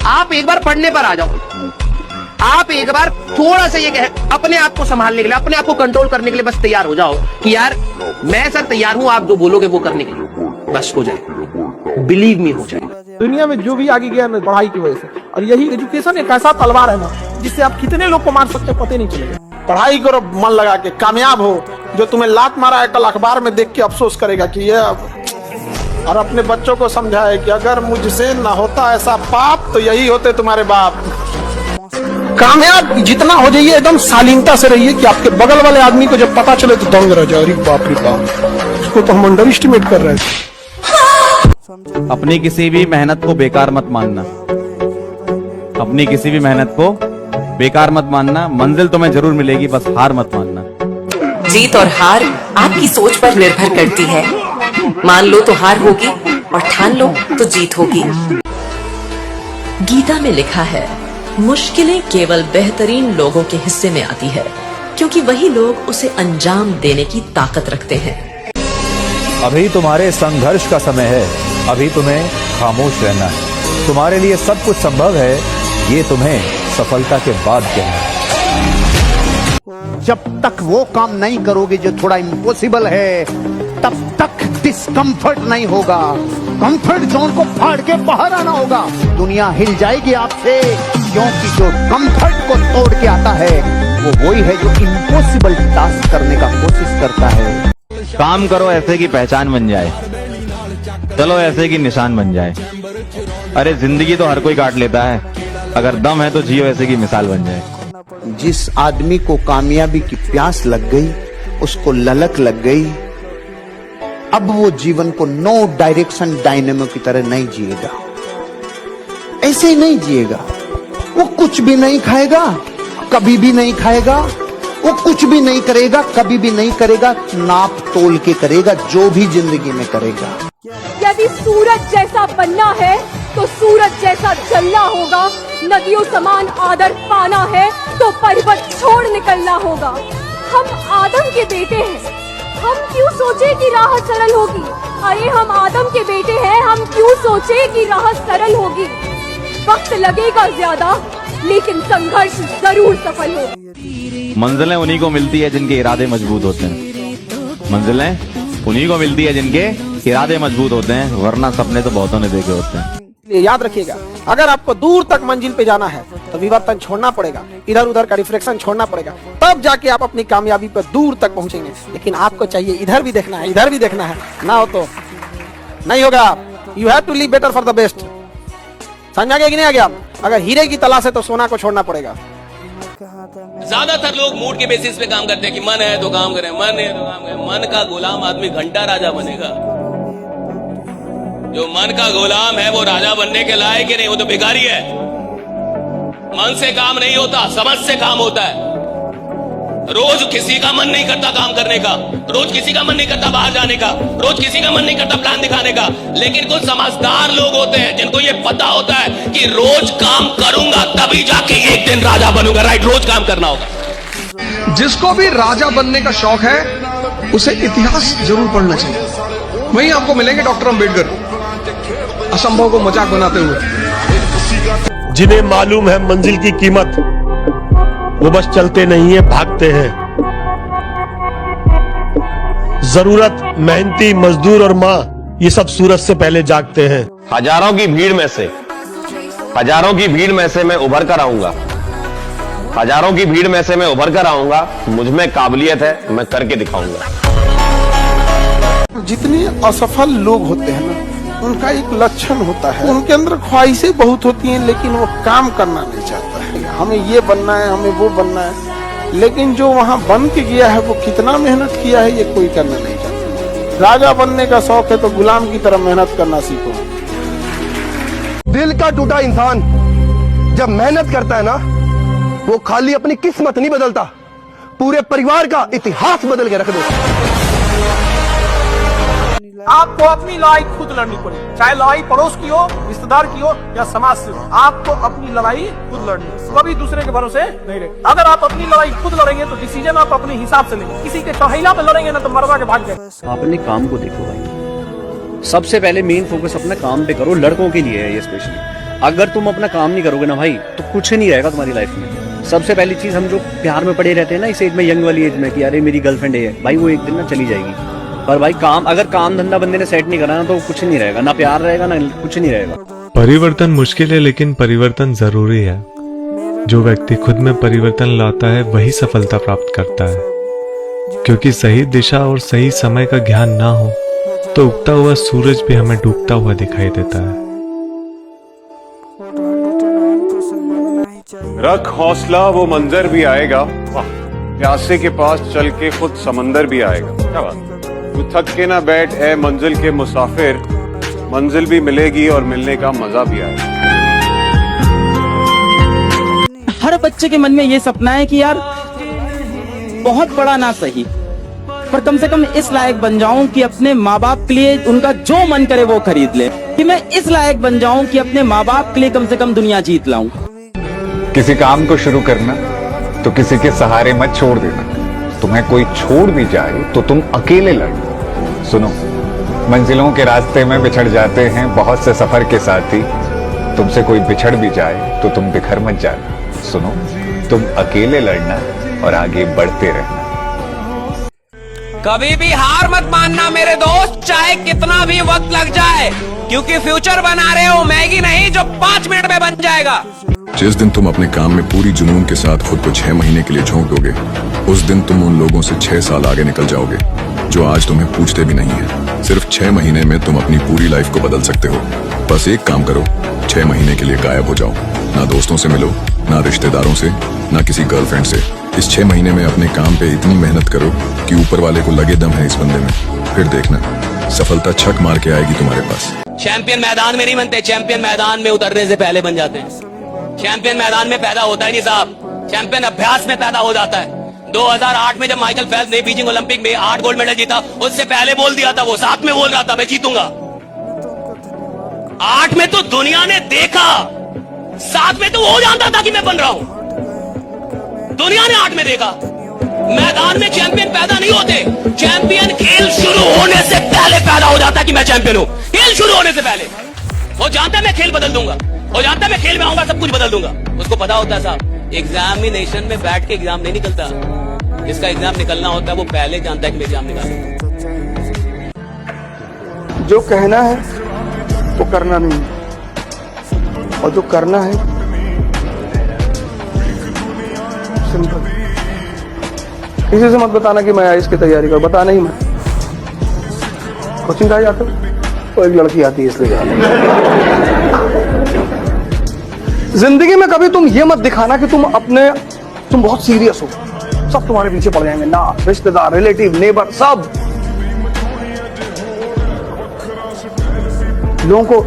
आप एक बार पढ़ने पर आ जाओ, आप एक बार थोड़ा सा ये अपने आप को संभालने के लिए, अपने आप को कंट्रोल करने के लिए बस तैयार हो जाओ कि यार मैं सर तैयार हूं, आप जो बोलोगे वो करने के लिए, बस हो जाए, बिलीव मी हो जाए। दुनिया में जो भी आगे गया ना पढ़ाई की वजह से, और यही एजुकेशन एक ऐसा तलवार है ना जिससे आप कितने लोग को मार सकते हो पता नहीं चलेगा। पढ़ाई करो मन लगा के, कामयाब हो। जो तुम्हें लात मारा है कल अखबार में देख के अफसोस करेगा कि ये, और अपने बच्चों को समझाए कि अगर मुझसे ना होता ऐसा पाप तो यही होते तुम्हारे बाप। कामयाब जितना हो जाइए एकदम शालीनता से रहिए कि आपके बगल वाले आदमी को जब पता चले तो दंग रह जाए, अरे बाप रे बाप, उसको तो हम अंडर एस्टिमेट कर रहे हैं। अपनी किसी भी मेहनत को बेकार मत मानना, अपनी किसी भी मेहनत को बेकार मत मानना। मंजिल तुम्हें जरूर मिलेगी, बस हार मत मानना। जीत और हार आपकी सोच पर निर्भर करती है। मान लो तो हार होगी और ठान लो तो जीत होगी। गीता में लिखा है, मुश्किलें केवल बेहतरीन लोगों के हिस्से में आती है, क्योंकि वही लोग उसे अंजाम देने की ताकत रखते हैं। अभी तुम्हारे संघर्ष का समय है, अभी तुम्हें खामोश रहना है। तुम्हारे लिए सब कुछ संभव है, ये तुम्हें सफलता के बाद कहना है। जब तक वो काम नहीं करोगे जो थोड़ा इम्पॉसिबल है, तब तक डिस्कम्फर्ट नहीं होगा। कंफर्ट जोन को फाड़ के बाहर आना होगा। दुनिया हिल जाएगी आपसे, क्योंकि जो कंफर्ट को तोड़ के आता है वो वही है जो इम्पॉसिबल टास्क करने का कोशिश करता है। काम करो ऐसे की पहचान बन जाए, चलो ऐसे की निशान बन जाए। अरे जिंदगी तो हर कोई काट लेता है, अगर दम है तो जियो ऐसे की मिसाल बन जाए। जिस आदमी को कामयाबी की प्यास लग गई, उसको ललक लग गई, अब वो जीवन को नो डायरेक्शन डायनेमो की तरह नहीं जिएगा। ऐसे ही नहीं जिएगा। वो कुछ भी नहीं खाएगा, कभी भी नहीं खाएगा। वो कुछ भी नहीं करेगा, कभी भी नहीं करेगा। नाप तोल के करेगा जो भी जिंदगी में करेगा। यदि सूरज जैसा बनना है तो सूरज जैसा जलना होगा। नदियों समान आदर पाना है तो पर्वत छोड़ निकलना होगा। हम आदम के बेटे हैं, हम क्यों सोचे कि राह सरल होगी। अरे हम आदम के बेटे हैं, हम क्यों सोचे कि राह सरल होगी। वक्त लगेगा ज्यादा, लेकिन संघर्ष जरूर सफल होगा। मंजिलें उन्हीं को मिलती है जिनके इरादे मजबूत होते हैं। मंजिलें उन्हीं को मिलती है जिनके इरादे मजबूत होते हैं, वरना सपने तो बहुतों ने देखे होते हैं। याद रखिएगा, अगर आपको दूर तक मंजिल पे जाना है तो विवर्तन छोड़ना पड़ेगा, इधर उधर का रिफ्लेक्शन छोड़ना पड़ेगा, तब जाके आप अपनी कामयाबी पर दूर तक पहुंचेंगे। लेकिन आपको चाहिए इधर भी देखना है, इधर भी देखना है, ना हो तो नहीं होगा। You have to live better for the best. समझा गया कि नहीं आ गया? अगर हीरे की तलाश है तो सोना को छोड़ना पड़ेगा। ज्यादातर लोग मूड के बेसिस पे काम करते हैं कि मन है तो काम करें, मन है तो काम करें। मन का गुलाम आदमी घंटा राजा बनेगा। जो मन का गुलाम है वो राजा बनने के लायक ही नहीं, वो तो भिखारी है। मन से काम नहीं होता, समझ से काम होता है। रोज किसी का मन नहीं करता काम करने का, रोज किसी का मन नहीं करता बाहर जाने का, रोज किसी का मन नहीं करता प्लान दिखाने का। लेकिन कुछ समझदार लोग होते हैं जिनको ये पता होता है कि रोज काम करूंगा तभी जाके एक दिन राजा बनूंगा। राइट, रोज काम करना होगा। जिसको भी राजा बनने का शौक है उसे इतिहास जरूर पढ़ना चाहिए। वहीं आपको मिलेंगे डॉक्टर अंबेडकर असंभव को मजाक बनाते हुए। जिन्हें मालूम है मंजिल की कीमत, वो बस चलते नहीं है, भागते हैं। जरूरत, मेहनती मजदूर और माँ, ये सब सूरज से पहले जागते हैं। हजारों की भीड़ में से मैं उभर कर आऊंगा। हजारों की भीड़ में से मैं उभर कर आऊंगा। मुझ में काबिलियत है, मैं करके दिखाऊंगा। जितने असफल लोग होते हैं ना, उनका एक लक्षण होता है, उनके अंदर ख्वाहिशें बहुत होती हैं, लेकिन वो काम करना नहीं चाहता है। हमें ये बनना है, हमें वो बनना है, लेकिन जो वहाँ बन के गया है वो कितना मेहनत किया है ये कोई करना नहीं चाहता। राजा बनने का शौक है तो गुलाम की तरह मेहनत करना सीखो। दिल का टूटा इंसान जब मेहनत करता है ना, वो खाली अपनी किस्मत नहीं बदलता, पूरे परिवार का इतिहास बदल के रख देता। आपको अपनी लड़ाई खुद लड़नी पड़ेगी, चाहे लड़ाई पड़ोस की हो, रिश्तेदार की हो या समाज से हो। आपको अपनी लड़ाई खुद लड़नी है, कभी दूसरे के भरोसे नहीं रहे। अगर आप अपनी लड़ाई खुद लड़ेंगे तो डिसीजन आप अपने हिसाब से लेंगे। किसी के चौहिला पे लड़ेंगे ना तो मरवा के भाग जाएंगे। अपने काम को देखो भाई, सबसे पहले मेन फोकस अपना काम पे करो। लड़कों के लिए है ये स्पेशली। अगर तुम अपना काम नहीं करोगे ना भाई तो कुछ नहीं रहेगा तुम्हारी लाइफ में। सबसे पहली चीज, हम जो प्यार में पड़े रहते हैं ना इस एज में, यंग वाली एज में, कि अरे मेरी गर्लफ्रेंड है भाई, वो एक दिन ना चली जाएगी। पर भाई अगर काम धंधा बंदे ने सेट नहीं करा ना तो कुछ नहीं रहेगा, ना प्यार रहेगा ना कुछ नहीं रहेगा। परिवर्तन मुश्किल है लेकिन परिवर्तन जरूरी है। जो व्यक्ति खुद में परिवर्तन लाता है वही सफलता प्राप्त करता है, क्योंकि सही दिशा और सही समय का ज्ञान ना हो तो उगता हुआ सूरज भी हमें डूबता हुआ दिखाई देता है। रख हौसला, वो मंजर भी आएगा। प्यासे के पास चल के खुद समंदर भी आएगा। क्या बात। तू थक के ना बैठ ए मंजिल के मुसाफिर, मंजिल भी मिलेगी और मिलने का मजा भी आएगा। हर बच्चे के मन में ये सपना है कि यार बहुत बड़ा ना सही पर कम से कम इस लायक बन जाऊं कि अपने माँ बाप के लिए उनका जो मन करे वो खरीद ले, कि मैं इस लायक बन जाऊं कि अपने माँ बाप के लिए कम से कम दुनिया जीत लाऊं। किसी काम को शुरू करना तो किसी के सहारे मत छोड़ देना। तुम्हें कोई छोड़ भी जाए तो तुम अकेले लड़ो। सुनो, मंजिलों के रास्ते में बिछड़ जाते हैं बहुत से सफर के साथी। तुमसे कोई बिछड़ भी जाए तो तुम बिखर मत जाना। सुनो, तुम अकेले लड़ना और आगे बढ़ते रहना। कभी भी हार मत मानना मेरे दोस्त, चाहे कितना भी वक्त लग जाए, क्योंकि फ्यूचर बना रहे हो मैगी नहीं जो 5 मिनट में बन जाएगा। जिस दिन तुम अपने काम में पूरी जुनून के साथ खुद को 6 महीने के लिए झोंक दोगे, उस दिन तुम उन लोगों से 6 साल आगे निकल जाओगे जो आज तुम्हें पूछते भी नहीं है। सिर्फ 6 महीने में तुम अपनी पूरी लाइफ को बदल सकते हो। बस एक काम करो, 6 महीने के लिए गायब हो जाओ। ना दोस्तों से मिलो, ना रिश्तेदारों से, ना किसी गर्लफ्रेंड से। इस 6 महीने में अपने काम पे इतनी मेहनत करो कि ऊपर वाले को लगे दम है इस बंदे में। फिर देखना, सफलता छक मार के आएगी तुम्हारे पास। चैंपियन मैदान में नहीं बनते, चैंपियन मैदान में उतरने से पहले बन जाते हैं। चैंपियन मैदान में पैदा होता ही नहीं साहब, चैंपियन अभ्यास में पैदा हो जाता है। 2008 में जब माइकल फेल्प्स ने बीजिंग ओलंपिक में 8 गोल्ड मेडल जीता, उससे पहले बोल दिया था, वो 7 में बोल रहा था मैं जीतूंगा। 8 में तो दुनिया ने देखा, 7 में तो वो जानता था कि मैं बन रहा हूं। दुनिया ने 8 में देखा। मैदान में चैंपियन पैदा नहीं होते, चैंपियन खेल शुरू होने से पहले पैदा हो जाता है कि मैं चैंपियन हूं। खेल शुरू होने से पहले वो जानता है मैं खेल बदल दूंगा, वो जानता है मैं खेल में आऊंगा सब कुछ बदल दूंगा। उसको पता होता है साहब, एग्जामिनेशन में बैठ के एग्जाम नहीं निकलता, जिसका एग्जाम निकलना होता है वो पहले जानता है कि मैं एग्जाम निकालूंगा। जो कहना है वो करना नहीं, और जो करना है सिंपल। किसी से मत बताना कि मैं इसकी तैयारी कर, बताना ही मत। कोचिंग कहाँ जाते हो? तो एक लड़की आती है इसलिए जाते। जिंदगी में कभी तुम ये मत दिखाना कि तुम बहुत सीरियस हो, सब तुम्हारे पीछे पड़ जाएंगे ना, रिश्तेदार, रिलेटिव, नेबर, सब। लोगों को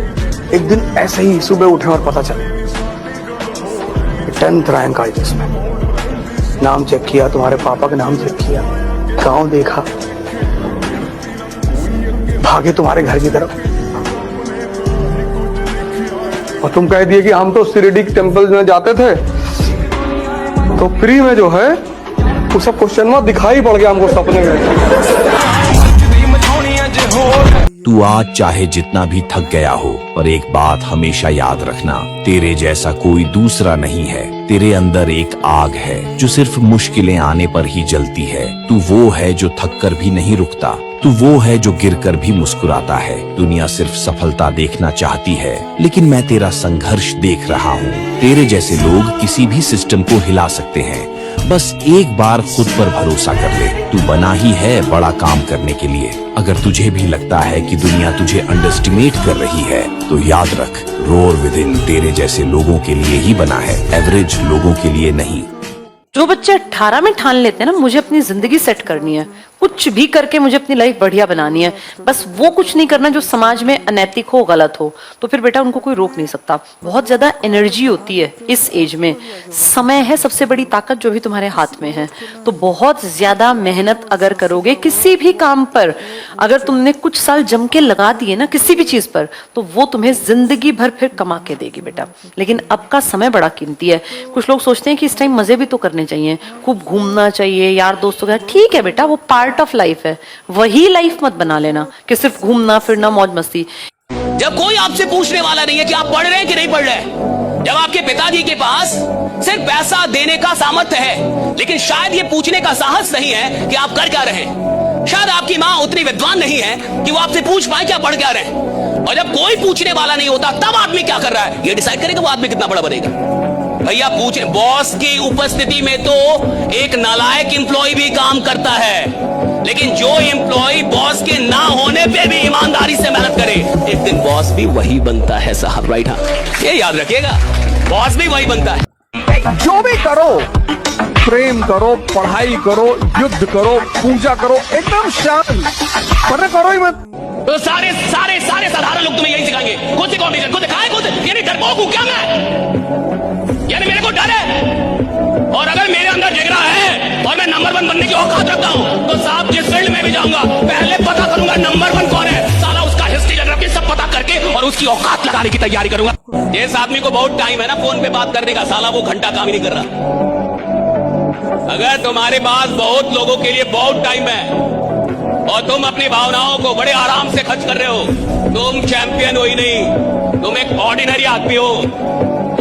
एक दिन ऐसे ही सुबह उठे और पता चले 10th रैंक आई जिसमें, नाम चेक किया, तुम्हारे पापा का नाम चेक किया, गांव देखा, भागे तुम्हारे घर की तरफ और तुम कह दिए कि हम तो शिरडी टेम्पल में जाते थे तो फ्री में जो है वो सब क्वेश्चन में दिखाई पड़ गया हमको सपने में। तू आज चाहे जितना भी थक गया हो, पर एक बात हमेशा याद रखना, तेरे जैसा कोई दूसरा नहीं है। तेरे अंदर एक आग है जो सिर्फ मुश्किलें आने पर ही जलती है। तू वो है जो थक कर भी नहीं रुकता, तू वो है जो गिरकर भी मुस्कुराता है। दुनिया सिर्फ सफलता देखना चाहती है, लेकिन मैं तेरा संघर्ष देख रहा हूँ। तेरे जैसे लोग किसी भी सिस्टम को हिला सकते हैं, बस एक बार खुद पर भरोसा कर ले। तू बना ही है बड़ा काम करने के लिए। अगर तुझे भी लगता है कि दुनिया तुझे अंडरस्टिमेट कर रही है, तो याद रख, रोर विद इन तेरे जैसे लोगों के लिए ही बना है, एवरेज लोगों के लिए नहीं। जो बच्चे 18 में ठान लेते हैं ना मुझे अपनी जिंदगी सेट करनी है, कुछ भी करके मुझे अपनी लाइफ बढ़िया बनानी है, बस वो कुछ नहीं करना जो समाज में अनैतिक हो, गलत हो, तो फिर बेटा उनको कोई रोक नहीं सकता। बहुत ज्यादा एनर्जी होती है इस एज में, समय है सबसे बड़ी ताकत जो भी तुम्हारे हाथ में है। तो बहुत ज्यादा मेहनत अगर करोगे किसी भी काम पर, अगर तुमने कुछ साल जम के लगा दिए ना किसी भी चीज पर, तो वो तुम्हें जिंदगी भर फिर कमा के देगी बेटा। लेकिन अब का समय बड़ा कीमती है। कुछ लोग सोचते हैं कि इस टाइम मजे भी तो करने चाहिए, खूब घूमना चाहिए यार दोस्तों के साथ, ठीक है बेटा, वो पार्ट ऑफ लाइफ है, वही लाइफ मत बना लेना कि सिर्फ घूमना फिरना मौज मस्ती। जब कोई आपसे पूछने वाला नहीं है कि आप पढ़ रहे हैं कि नहीं पढ़ रहे हैं, जब आपके पिताजी के पास सिर्फ पैसा देने का सामर्थ्य है लेकिन शायद ये पूछने का साहस नहीं है कि आप कर क्या रहे हैं, शायद आपकी मां उतनी विद्वान नहीं है कि वो आपसे पूछ पाए क्या पढ़ क्या रहे हैं, और जब कोई पूछने वाला नहीं होता तब आदमी क्या कर रहा है ये डिसाइड करेगा वो आदमी कितना बड़ा बनेगा। भैया पूछे, बॉस की उपस्थिति में तो एक नालायक एम्प्लॉय भी काम करता है, लेकिन जो एम्प्लॉय बॉस के ना होने पे भी ईमानदारी से मेहनत करे एक दिन बॉस भी वही बनता है साहब, राइट? हाँ, ये याद रखिएगा, बॉस भी वही बनता है। जो भी करो, प्रेम करो, पढ़ाई करो, युद्ध करो, पूजा करो, एकदम शांत, पर करो ही मत। तो सारे सारे सारे साधारण लोग तुम्हें यही सिखाएंगे, खुद से कॉम्पिटिशन, खुद दिखाए, खुद यानी डरपोक हूं क्या मैं, यानी मेरे को डर है, और अगर मेरे अंदर जिगरा है और मैं नंबर 1 बनने की औकात रखता हूं तो साहब जिस फील्ड में भी जाऊंगा पहले पता करूंगा नंबर 1 कौन है, साला उसका हिस्ट्री जोग्राफी सब पता करके और उसकी औकात लगाने की तैयारी करूंगा। जिस आदमी को बहुत टाइम है ना फोन पे बात करने का, साला वो घंटा काम ही नहीं कर रहा। अगर तुम्हारे पास बहुत लोगों के लिए बहुत टाइम है और तुम अपनी भावनाओं को बड़े आराम से खर्च कर रहे हो, तुम चैंपियन हो ही नहीं, तुम एक ऑर्डिनरी आदमी हो।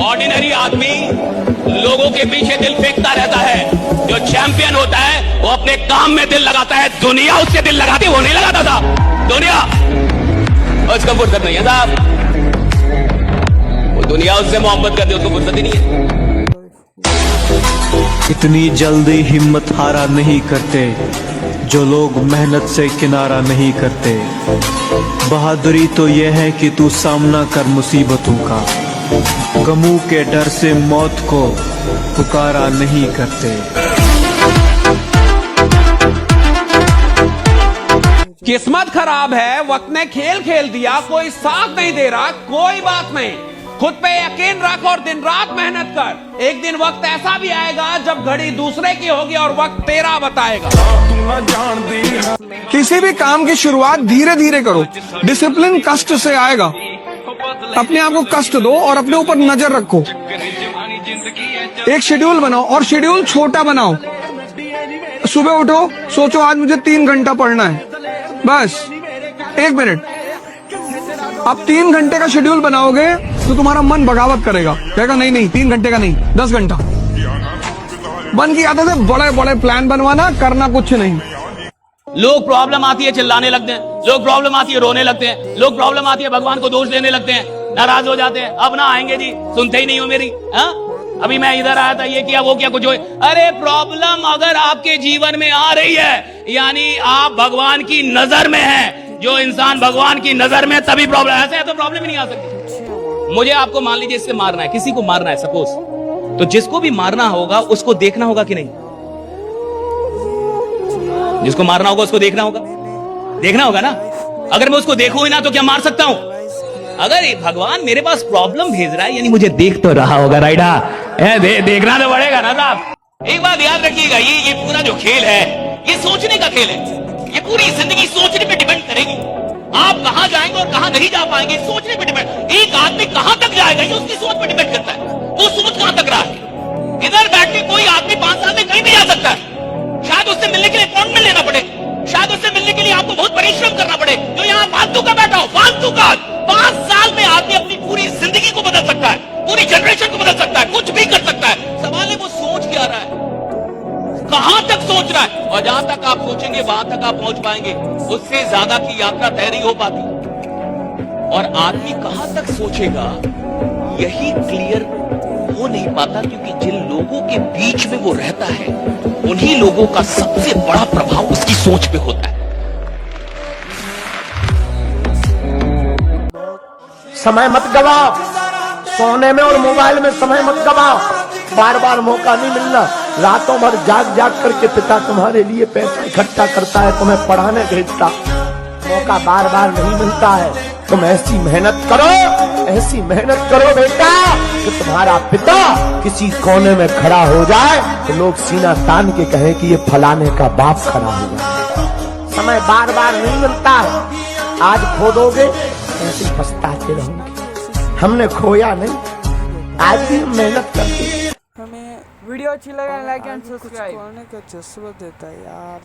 ऑर्डिनरी आदमी लोगों के पीछे दिल फेंकता रहता है, जो चैंपियन होता है वो अपने काम में दिल लगाता है। दुनिया उससे दिल लगाती, वो नहीं लगाता था, दुनिया उसको फुर्सत नहीं है साहब, वो दुनिया उससे मोहब्बत करती है, उसको फुर्सत ही नहीं है। इतनी जल्दी हिम्मत हारा नहीं करते जो लोग मेहनत से किनारा नहीं करते। बहादुरी तो यह है कि तू सामना कर मुसीबतों का, गमों के डर से मौत को पुकारा नहीं करते। किस्मत खराब है, वक्त ने खेल खेल दिया, कोई साथ नहीं दे रहा, कोई बात नहीं, खुद पे यकीन रख और दिन रात मेहनत कर। एक दिन वक्त ऐसा भी आएगा जब घड़ी दूसरे की होगी और वक्त तेरा बताएगा। किसी भी काम की शुरुआत धीरे धीरे करो, डिसिप्लिन कष्ट से आएगा। अपने आप को कष्ट दो और अपने ऊपर नजर रखो। एक शेड्यूल बनाओ और शेड्यूल छोटा बनाओ। सुबह उठो, सोचो आज मुझे 3 घंटा पढ़ना है, बस 1 मिनट। आप 3 घंटे का शेड्यूल बनाओगे तो तुम्हारा मन बगावत करेगा, कहेगा नहीं नहीं 3 घंटे का नहीं 10 घंटा। मन की आदत है बड़े बड़े प्लान बनवाना, करना कुछ नहीं। लोग प्रॉब्लम आती है चिल्लाने लगते हैं, लोग प्रॉब्लम आती है रोने लगते हैं, लोग प्रॉब्लम आती है भगवान को दोष देने लगते हैं, नाराज हो जाते हैं, अब ना आएंगे जी, सुनते ही नहीं हो मेरी। हाँ, अभी मैं इधर आया था, ये किया वो किया, कुछ हो। अरे प्रॉब्लम अगर आपके जीवन में आ रही है यानी आप भगवान की नजर में हैं। जो इंसान भगवान की नजर में, तभी प्रॉब्लम, ऐसे है तो प्रॉब्लम ही नहीं आ सकती। मुझे आपको मान लीजिए इससे मारना है, किसी को मारना है सपोज, तो जिसको भी मारना होगा उसको देखना होगा कि नहीं? जिसको मारना होगा उसको देखना होगा, देखना होगा ना। अगर मैं उसको देखूं ही ना तो क्या मार सकता हूं? अगर भगवान मेरे पास प्रॉब्लम भेज रहा है यानी मुझे देख तो रहा होगा, राइट? देखना तो पड़ेगा ना साहब। एक बात याद रखिएगा, ये पूरा जो खेल है ये सोचने का खेल है। ये पूरी जिंदगी सोचने पे डिपेंड करेगी। आप कहां जाएंगे और कहां नहीं जा पाएंगे सोचने पे डिपेंड। एक आदमी कहां तक जाएगा ये उसकी सोच पे डिपेंड करता है, वो सोच कहां तक रहा है। इधर बैठ के कोई आदमी 5 साल में कहीं भी जा सकता है, शायद उससे मिलने के लिए अपॉइंटमेंट लेना पड़े, शायद उससे मिलने के लिए आपको बहुत परिश्रम करना पड़े। जो यहाँ फालतू का बैठा हो, फालतू का 5 साल में आदमी अपनी पूरी जिंदगी को बदल सकता है, पूरी जनरेशन को बदल सकता है, कुछ भी कर सकता है। सवाल है वो सोच क्या रहा है, कहां तक सोच रहा है, और जहां तक आप सोचेंगे वहां तक आप पहुंच पाएंगे। उससे ज्यादा की यात्रा तय नहीं हो पाती। और आदमी कहां तक सोचेगा यही क्लियर हो नहीं पाता, क्योंकि जिन लोगों के बीच में वो रहता है उन्हीं लोगों का सबसे बड़ा प्रभाव उसकी सोच पे होता है। समय मत गवाओ, सोने में और मोबाइल में समय मत गवाओ। बार बार मौका नहीं मिलना। रातों भर जाग जाग करके पिता तुम्हारे लिए पैसा इकट्ठा करता है, तुम्हें पढ़ाने भेजता, मौका बार बार नहीं मिलता है। तुम ऐसी मेहनत करो, ऐसी मेहनत करो बेटा कि तुम्हारा पिता किसी कोने में खड़ा हो जाए तो लोग सीना तान के कहें कि ये फलाने का बाप खड़ा हुआ। समय बार बार नहीं मिलता है, आज खो दोगे ऐसे पछताते रहोगे। हमने खोया नहीं, आज भी हम मेहनत करते। हमें वीडियो अच्छी लगे लाइक एंड सब्सक्राइब करने का जज्बा देता है यार।